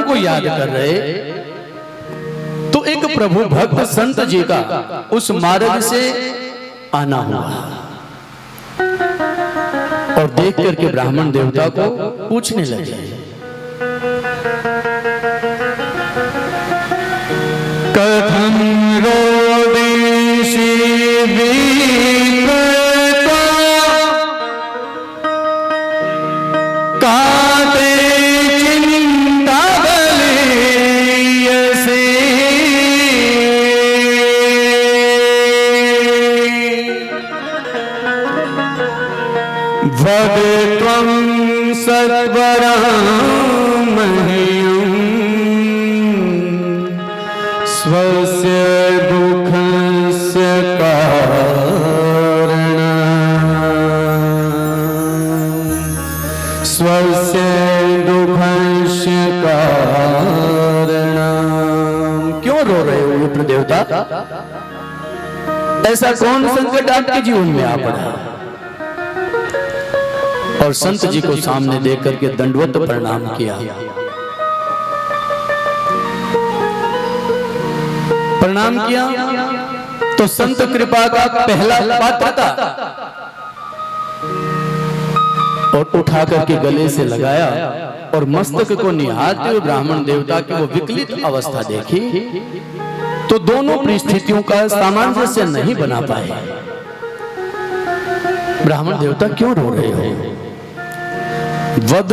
को याद कर रहे, तो एक प्रभु भक्त संत जी का उस मार्ग से आना हुआ और देख करके ब्राह्मण देवता को पूछने लगे, कथम रोदिषि विप्रता काते चिंता बलीयसे वद त्वं सत्वरं मह्यं स्वस्य दुःखस्य कारणं स्वस्य दुःखस्य कारणं। क्यों रो रहे हो विप्र देवता? ऐसा कौन संकट आपके जीवन में आ पड़ा? और संत जी को सामने देख करके दंडवत प्रणाम किया। प्रणाम किया तो संत कृपा का पहला पात्र था और उठा करके गले से लगाया और मस्तक को निहारते हुए ब्राह्मण देवता की वो विकलित अवस्था देखी तो दोनों परिस्थितियों का सामंजस्य नहीं बना पाए। ब्राह्मण देवता क्यों रो रहे हो? वद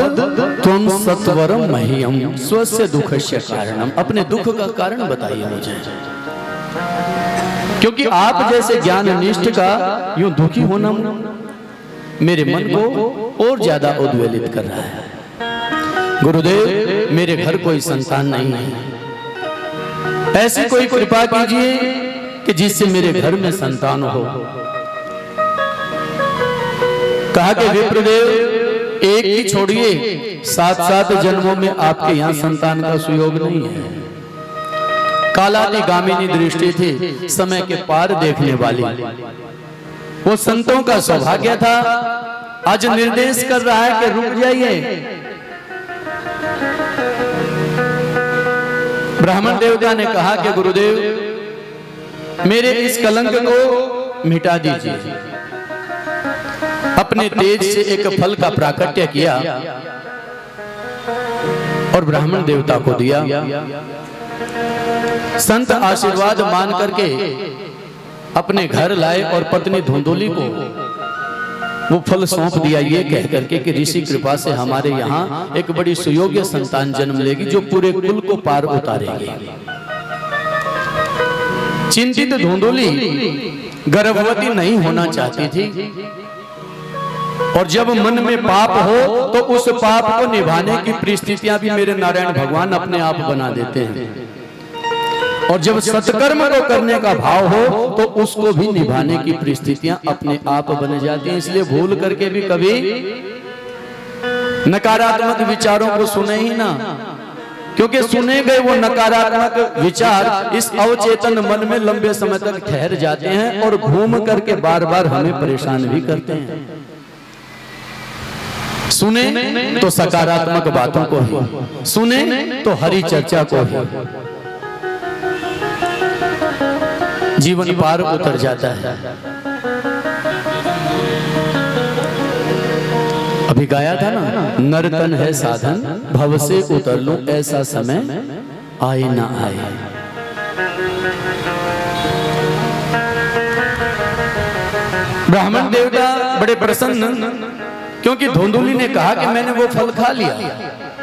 त्वं सत्वरं मह्यं स्वस्य दुःखस्य कारणम। अपने दुख का कारण बताइए मुझे, क्योंकि आप जैसे ज्ञान निष्ठ का यूं दुखी होना मेरे मन को और ज्यादा उद्वेलित कर रहा है। गुरुदेव, मेरे घर कोई संतान नहीं है, ऐसी कोई कृपा कीजिए कि जिससे मेरे घर में संतान हो। कहा कि विप्रदेव, एक ही छोड़िए, 7-7 जन्मों में आपके यहाँ संतान का सुयोग नहीं है। कालानी गामिनी दृष्टि थी, समय के पार देखने वाली, वो संतों का सौभाग्य था। आज निर्देश कर रहा है कि रुक जाइए। ब्राह्मण देवता ने कहा कि गुरुदेव, मेरे इस कलंक को मिटा दीजिए। अपने तेज से एक फल का प्राकट्य किया और ब्राह्मण देवता को दिया। संत आशीर्वाद मान करके अपने घर लाए और पत्नी धुंधुली को वो फल सौंप दिया, ये कह करके कि ऋषि कृपा से हमारे यहाँ एक बड़ी सुयोग्य संतान जन्म लेगी जो पूरे कुल को पार उतारेगी। चिंतित धुंधुली गर्भवती नहीं होना चाहती थी और जब मन में पाप हो तो उस पाप को निभाने की परिस्थितियां भी मेरे नारायण भगवान अपने आप बना देते हैं और जब सत्कर्म को करने का भाव हो तो उसको भी निभाने की परिस्थितियां अपने आप बन जाती हैं। इसलिए भूल करके भी कभी नकारात्मक विचारों को सुने ही ना, क्योंकि सुने गए वो नकारात्मक विचार इस अवचेतन मन में लंबे समय तक ठहर जाते हैं और घूम करके बार बार हमें परेशान भी करते हैं। सुने तो सकारात्मक बातों को ही, सुने तो हरि चर्चा को ही, जीवन पार उतर जाता है। अभी गाया था ना, नर्तन है साधन भव से उतर लूं, ऐसा समय आए ना आए। ब्राह्मण देवता बड़े प्रसन्न, क्योंकि धुंधुली ने कहा कि मैंने वो फल खा लिया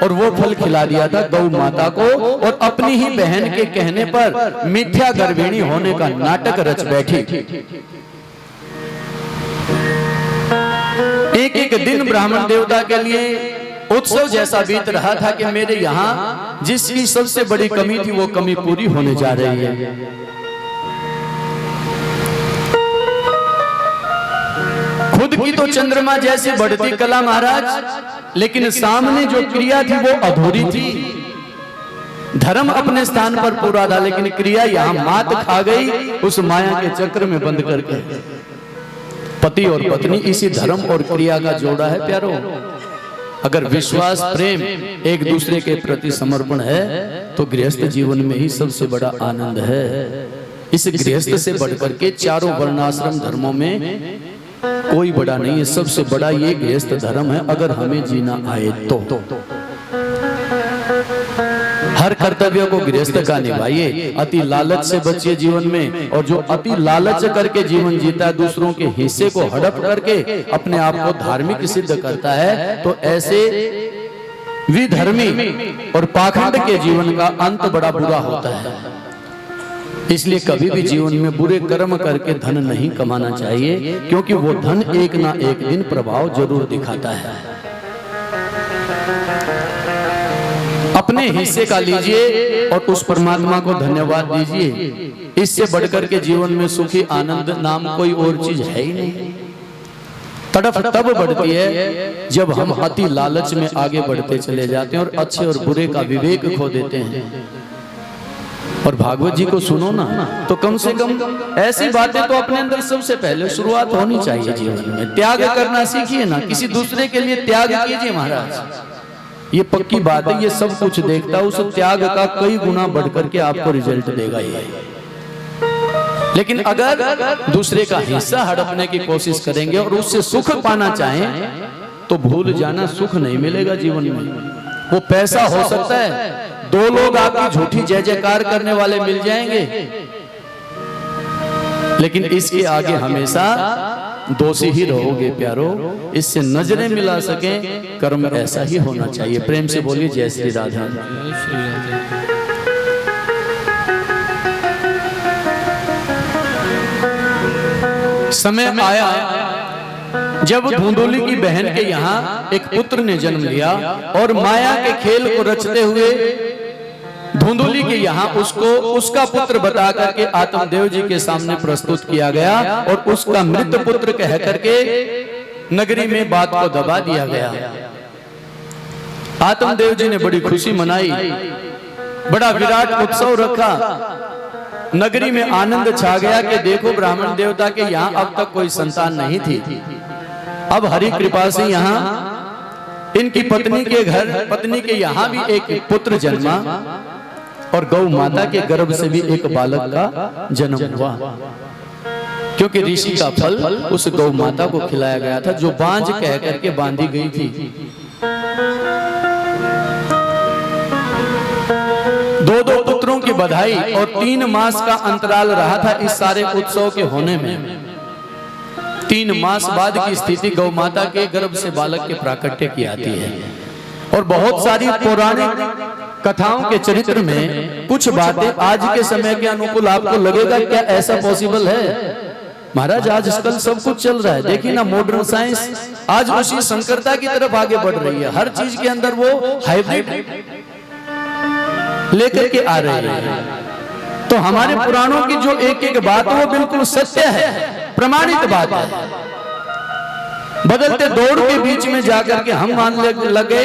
और वो फल खिला दिया था गौ माता को और अपनी ही बहन के कहने पर मिथ्या गर्भिणी होने का नाटक रच बैठी। एक एक दिन ब्राह्मण देवता के लिए उत्सव जैसा बीत रहा था कि मेरे यहाँ जिसकी सबसे बड़ी कमी थी वो कमी पूरी होने जा रही है। खुद की तो चंद्रमा जैसी बढ़ती कला महाराज, लेकिन सामने जो क्रिया थी वो अधूरी थी। धर्म अपने स्थान पर पूरा था लेकिन क्रिया यहाँ मात खा गई उस माया के चक्र में बंद करके। पति और पत्नी इसी धर्म और क्रिया का जोड़ा है प्यारो। अगर विश्वास प्रेम एक दूसरे के प्रति समर्पण है तो गृहस्थ जीवन में ही सबसे बड़ा आनंद है। इस गृहस्थ से बढ़कर के चारों वर्णाश्रम धर्मों में कोई बड़ा नहीं है, सबसे बड़ा ये गृहस्थ धर्म है। अगर हमें जीना आए तो हर कर्तव्य को गृहस्थ का निभाइए, अति लालच से बचिए जीवन में। और जो अति लालच करके जीवन जीता है, दूसरों के हिस्से को हड़प करके अपने आप को धार्मिक सिद्ध करता है, तो ऐसे विधर्मी और पाखंड के जीवन का अंत बड़ा बुरा होता है। इसलिए कभी भी जीवन में बुरे कर्म करके धन नहीं कमाना चाहिए, क्योंकि वो धन एक ना एक दिन प्रभाव जरूर दिखाता है। अपने हिस्से का लीजिए और उस परमात्मा को धन्यवाद दीजिए। इससे बढ़कर के जीवन में सुखी आनंद नाम कोई और चीज है ही नहीं। तड़फ तब बढ़ती है जब हम अति लालच में आगे बढ़ते चले जाते हैं और अच्छे और बुरे का विवेक खो देते हैं। और भागवत जी को सुनो ना, तो कम से कम ऐसी बातें तो अपने अंदर सबसे पहले शुरुआत होनी चाहिए जीवन में। त्याग करना सीखिए ना, किसी दूसरे के लिए त्याग कीजिए महाराज। ये पक्की बात है, ये सब कुछ देखता है, उस त्याग का कई गुना बढ़कर के आपको रिजल्ट देगा ये। लेकिन अगर दूसरे का हिस्सा हड़पने की कोशिश करेंगे और उससे सुख पाना चाहें, तो भूल जाना, सुख नहीं मिलेगा जीवन में। वो पैसा हो सकता है, दो लोग आपकी झूठी जय जयकार करने वाले मिल जाएंगे, लेकिन इसके आगे हमेशा दोषी ही रहोगे प्यारो। इससे नजरें मिला सके, कर्म ऐसा ही होना चाहिए। प्रेम से बोलिए जय श्री राधा। समय आया जब धुंधुली की बहन के यहाँ एक पुत्र ने जन्म लिया और माया के खेल को रचते हुए धुंधुली के यहाँ उसको उसका पुत्र बता करके आत्मदेव जी के सामने प्रस्तुत किया गया और उसका मृत पुत्र कह करके नगरी में बात को दबा दिया गया। आत्मदेव जी ने बड़ी खुशी मनाई, बड़ा विराट उत्सव रखा, नगरी में आनंद छा गया कि देखो ब्राह्मण देवता के यहाँ अब तक कोई संतान नहीं थी, अब हरि कृपा से यहाँ इनकी पत्नी के यहाँ भी एक पुत्र जन्मा और गौ माता के गर्भ से भी एक बालक का जन्म हुआ, क्योंकि ऋषि का फल उस गौ माता को खिलाया गया था जो बांझ कह करके बांधी गई थी। दो पुत्रों की बधाई और 3 मास का अंतराल रहा था इस सारे उत्सव के होने में। 3 मास बाद की स्थिति गौ माता के गर्भ से बालक के प्राकट्य की आती है। और बहुत सारी पौराणिक कथाओं के चरित्र में कुछ बातें आज के समय के अनुकूल आपको लगेगा क्या ऐसा पॉसिबल है? महाराज आजकल सब कुछ चल रहा है, देखिए ना, मॉडर्न साइंस आज उसी संकरता की तरफ आगे बढ़ रही है। हर चीज के अंदर वो हाइब्रिड लेकर के आ रहे हैं। तो हमारे पुराणों की जो एक एक बात वो बिल्कुल सत्य है, प्रमाणित बात है। बदलते दौर के बीच में जाकर के हम मानने लगे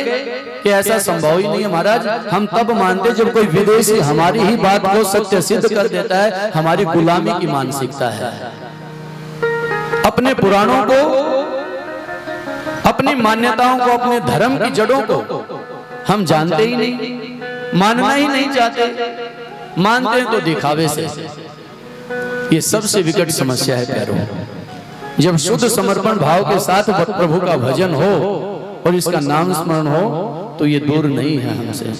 कि ऐसा संभव ही नहीं है। महाराज हम तब मानते जब कोई विदेशी हमारी ही बात को सत्य सिद्ध कर देता है। हमारी गुलामी की मानसिकता है। अपने पुराणों को, अपनी मान्यताओं को, अपने धर्म की जड़ों को हम जानते ही नहीं, मानना ही नहीं चाहते। मानते हैं तो दिखावे से। ये सबसे विकट समस्या है प्यारों। जब शुद्ध समर्पण भाव के साथ प्रभु का भजन हो और इसका नाम स्मरण हो तो ये दूर नहीं है हमसे।